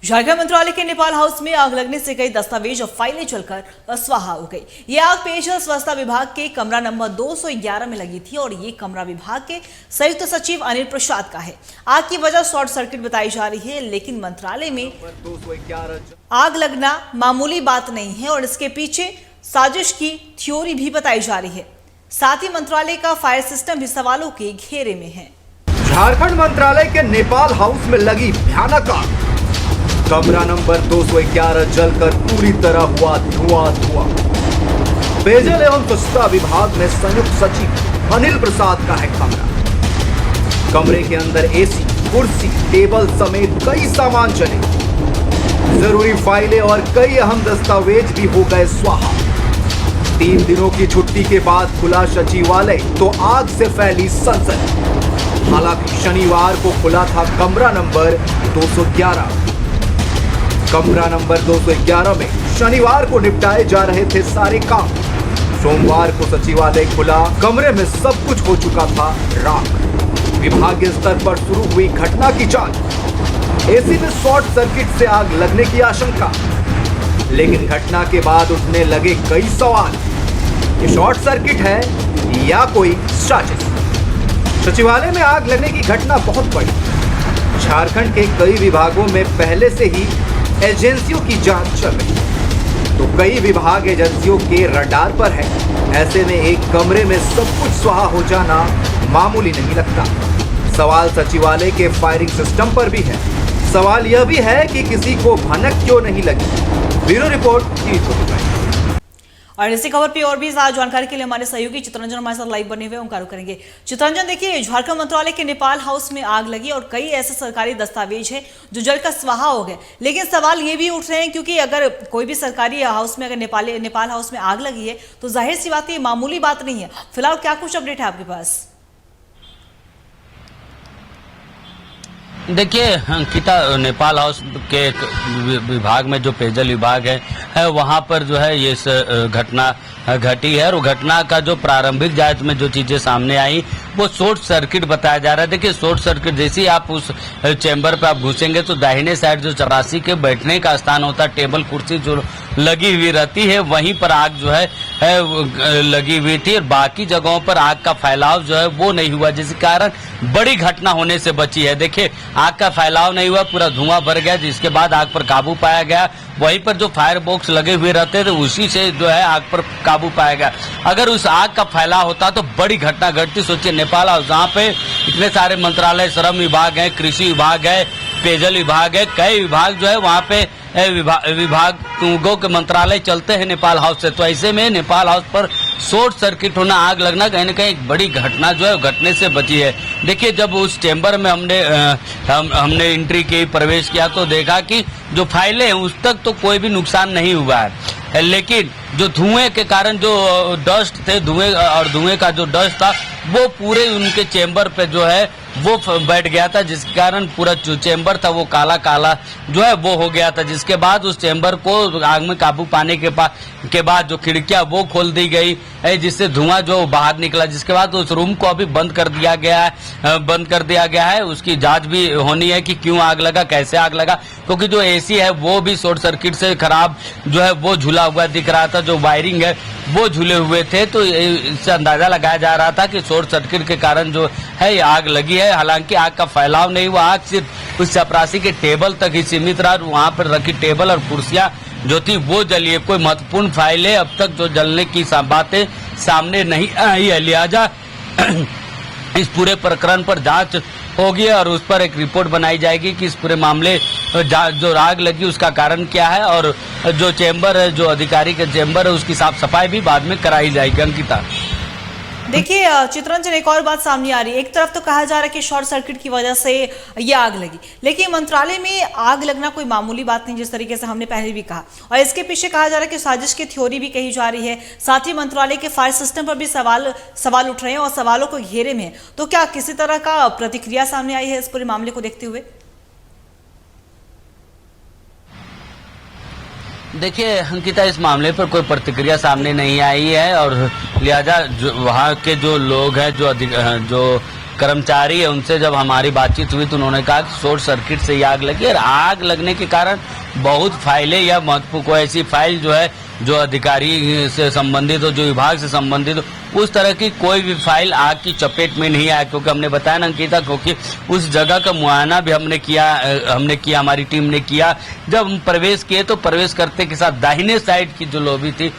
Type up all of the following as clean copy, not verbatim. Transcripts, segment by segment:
झारखंड मंत्रालय के नेपाल हाउस में आग लगने से कई दस्तावेज और फाइलें जलकर स्वाहा हो गई। ये आग पेयजल स्वच्छता विभाग के कमरा नंबर 211 में लगी थी और ये कमरा विभाग के संयुक्त सचिव अनिल प्रसाद का है। आग की वजह शॉर्ट सर्किट बताई जा रही है, लेकिन मंत्रालय में आग लगना मामूली बात नहीं है और इसके पीछे साजिश की थ्योरी भी बताई जा रही है। साथ ही मंत्रालय का फायर सिस्टम भी सवालों के घेरे में है। झारखंड मंत्रालय के नेपाल हाउस में लगी भयानक आग। कमरा नंबर 211 जलकर पूरी तरह हुआ धुआं। पेयजल एवं स्वच्छता विभाग में संयुक्त सचिव अनिल प्रसाद का है कमरा। कमरे के अंदर एसी, कुर्सी, टेबल समेत कई सामान चले। जरूरी फाइलें और कई अहम दस्तावेज भी हो गए स्वाहा। 3 दिनों की छुट्टी के बाद खुला सचिवालय तो आग से फैली सनसनी। हालांकि शनिवार को खुला था कमरा नंबर 211। कमरा नंबर 211 में शनिवार को निपटाए जा रहे थे सारे काम। सोमवार को सचिवालय खुला, कमरे में सब कुछ हो चुका था राख। विभागीय स्तर पर शुरू हुई घटना की जांच। एसी में शॉर्ट सर्किट से आग लगने की आशंका, लेकिन घटना के बाद उठने लगे कई सवाल। ये शॉर्ट सर्किट है या कोई साजिश? सचिवालय में आग लगने की घटना बहुत बड़ी। झारखंड के कई विभागों में पहले से ही एजेंसियों की जांच चल रही है, तो कई विभाग एजेंसियों के रडार पर है। ऐसे में एक कमरे में सब कुछ स्वाहा हो जाना मामूली नहीं लगता। सवाल सचिवालय के फायरिंग सिस्टम पर भी है। सवाल यह भी है कि किसी को भनक क्यों नहीं लगी। Bureau report. और इसी खबर पे और भी जानकारी के लिए हमारे सहयोगी चित्रंजन हमारे साथ लाइव बने हुए ओंकार करेंगे। चित्रंजन, देखिए, झारखंड मंत्रालय के नेपाल हाउस में आग लगी और कई ऐसे सरकारी दस्तावेज हैं जो जलकर स्वाहा हो गए, लेकिन सवाल ये भी उठ रहे हैं क्योंकि अगर कोई भी सरकारी हाउस में अगर नेपाल हाउस में आग लगी है तो जाहिर सी बात है मामूली बात नहीं है। फिलहाल क्या कुछ अपडेट है आपके पास? देखिए अंकिता, नेपाल हाउस के विभाग में जो पेयजल विभाग है वहाँ पर जो है ये घटना घटी है और घटना का जो प्रारंभिक जांच में जो चीजें सामने आई वो शॉर्ट सर्किट बताया जा रहा है। देखिए, शॉर्ट सर्किट जैसे ही आप उस चैम्बर पे आप घुसेंगे तो दाहिने साइड जो 84 के बैठने का स्थान होता है, टेबल कुर्सी जो लगी हुई रहती है, वहीं पर आग जो है लगी हुई थी और बाकी जगहों पर आग का फैलाव जो है वो नहीं हुआ, जिसके कारण बड़ी घटना होने से बची है। देखिए, आग का फैलाव नहीं हुआ, पूरा धुआं भर गया, जिसके बाद आग पर काबू पाया गया। वहीं पर जो फायर बॉक्स लगे हुए रहते थे उसी से जो है आग पर काबू पाया गया। अगर उस आग का फैलाव होता तो बड़ी घटना घटती। सोचिए, नेपाल हाउस जहाँ पे इतने सारे मंत्रालय, श्रम विभाग है, कृषि विभाग है, पेयजल विभाग है, कई विभाग जो है वहाँ पे विभागों के मंत्रालय चलते हैं नेपाल हाउस से। तो ऐसे में नेपाल हाउस पर शॉर्ट सर्किट होना, आग लगना कहीं न कहीं एक बड़ी घटना जो है घटने से बची है। देखिए, जब उस चैम्बर में हमने एंट्री की, प्रवेश किया तो देखा कि जो फाइलें हैं उस तक तो कोई भी नुकसान नहीं हुआ है, लेकिन जो धुएं के कारण जो डस्ट थे, धुएं का जो डस्ट था वो पूरे उनके चैम्बर पे जो है वो बैठ गया था, जिसके कारण पूरा जो चैम्बर था वो काला जो है वो हो गया था। जिसके बाद उस चैम्बर को आग में काबू पाने के बाद जो खिड़कियां वो खोल दी गई, जिससे धुआं जो बाहर निकला। जिसके बाद उस रूम को अभी बंद कर दिया गया है। उसकी जांच भी होनी है कि क्यों आग लगा, कैसे आग लगा, क्योंकि जो एसी है वो भी शॉर्ट सर्किट से खराब जो है वो झूला हुआ दिख रहा था, जो वायरिंग है वो झूले हुए थे। तो इससे अंदाजा लगाया जा रहा था कि शॉर्ट सर्किट के कारण जो है ये आग लगी है। हालांकि आग का फैलाव नहीं हुआ, आग सिर्फ उस चपरासी के टेबल तक ही सीमित रहा। वहां पर रखी टेबल और कुर्सियां जो थी वो जली है। कोई महत्वपूर्ण फाइलें अब तक जो जलने की बातें सामने नहीं आई है, लिहाजा इस पूरे प्रकरण पर जांच होगी और उस पर एक रिपोर्ट बनाई जाएगी कि इस पूरे मामले जो आग लगी उसका कारण क्या है, और जो चैम्बर है, जो अधिकारी का चैम्बर है, उसकी साफ सफाई भी बाद में कराई जाएगी। अंकिता, देखिए चित्रंजन, एक और बात सामने आ रही है। एक तरफ तो कहा जा रहा है कि शॉर्ट सर्किट की वजह से ये आग लगी, लेकिन मंत्रालय में आग लगना कोई मामूली बात नहीं, जिस तरीके से हमने पहले भी कहा। और इसके पीछे कहा जा रहा है कि साजिश की थ्योरी भी कही जा रही है। साथ ही मंत्रालय के फायर सिस्टम पर भी सवाल उठ रहे हैं और सवालों को घेरे में है। तो क्या किसी तरह का प्रतिक्रिया सामने आई है इस पूरे मामले को देखते हुए? देखिए अंकिता, इस मामले पर कोई प्रतिक्रिया सामने नहीं आई है और लिहाजा वहाँ के जो लोग हैं, जो कर्मचारी है उनसे जब हमारी बातचीत हुई तो उन्होंने कहा कि शॉर्ट सर्किट से ये आग लगी और आग लगने के कारण बहुत फाइलें या महत्वपूर्ण कोई ऐसी फाइल जो है जो अधिकारी से संबंधित हो, जो विभाग से संबंधित हो, उस तरह की कोई भी फाइल आग की चपेट में नहीं आया। क्योंकि हमने बताया ना अंकिता, क्योंकि उस जगह का मुआयना भी हमने किया, हमारी टीम ने किया। जब हम प्रवेश किए तो प्रवेश करते के साथ दाहिने साइड की जो लॉबी थी,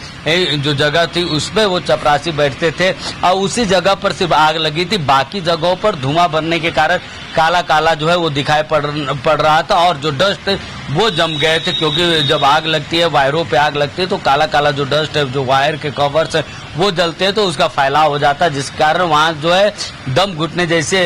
जो जगह थी, उसमें वो चपरासी बैठते थे और उसी जगह पर सिर्फ आग लगी थी। बाकी जगहों पर धुआं भरने के कारण काला काला जो है वो दिखाई पड़ रहा था और जो डस्ट वो जम गए थे। क्योंकि जब आग लगती है, वायरों पे आग लगती है, तो काला काला जो डस्ट है, जो वायर के कवर्स है वो जलते हैं, तो उसका फैलाव हो जाता है, जिस कारण वहाँ जो है दम घुटने जैसे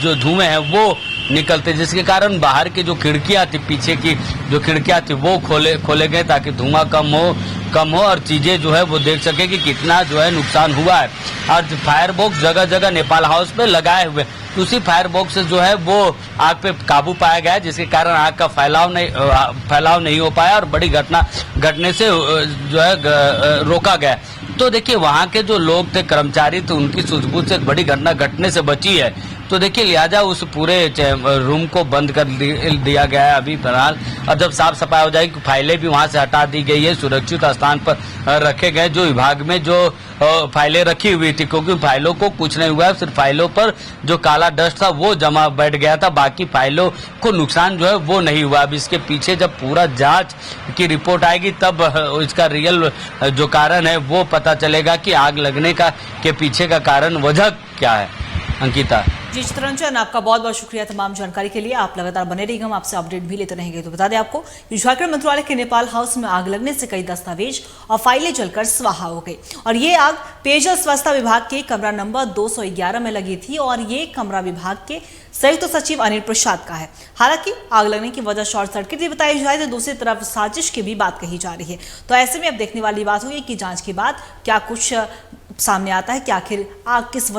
जो धुएं हैं वो निकलते, जिसके कारण बाहर की जो खिड़कियां थी, पीछे की जो खिड़कियां थी वो खोले गए ताकि धुआं कम हो और चीजें जो है वो देख सके कि कितना जो है नुकसान हुआ है। और फायर बॉक्स जगह जगह नेपाल हाउस पे लगाए हुए, तो उसी फायर बॉक्स से जो है वो आग पे काबू पाया गया, जिसके कारण आग का फैलाव नहीं हो पाया और बड़ी घटना घटने से जो है रोका गया। तो देखिए वहाँ के जो लोग थे, कर्मचारी थे, उनकी सूझबूझ से बड़ी घटना घटने से बची है। तो देखिए लिहाजा उस पूरे रूम को बंद कर दिया गया है अभी फिलहाल। और जब साफ सफाई हो जाएगी, फाइलें भी वहां से हटा दी गई है, सुरक्षित स्थान पर रखे गए जो विभाग में जो फाइलें रखी हुई थी, क्योंकि फाइलों को कुछ नहीं हुआ है, सिर्फ फाइलों पर जो काला डस्ट था वो जमा बैठ गया था, बाकी फाइलों को नुकसान जो है वो नहीं हुआ। अब इसके पीछे जब पूरा जांच की रिपोर्ट आएगी तब इसका रियल जो कारण है वो पता चलेगा कि आग लगने के पीछे का कारण वजह क्या है। अंकिता जी, चित्रंजन, आपका बहुत बहुत शुक्रिया तमाम जानकारी के लिए। आप लगातार बने रहिए, हम आपसे अपडेट भी लेते रहेंगे। तो बता दें आपको कि झारखंड मंत्रालय के नेपाल हाउस में आग लगने से कई दस्तावेज और फाइलें जलकर स्वाहा हो गई और ये आग पेयजल स्वच्छता विभाग के कमरा नंबर 211 में लगी थी और ये कमरा विभाग के संयुक्त सचिव अनिल प्रसाद का है। हालांकि आग लगने की वजह शॉर्ट सर्किट भी बताई जाए तो दूसरी तरफ साजिश की भी बात कही जा रही है। तो ऐसे में अब देखने वाली बात होगी कि जांच के बाद क्या कुछ सामने आता है कि आखिर आग किस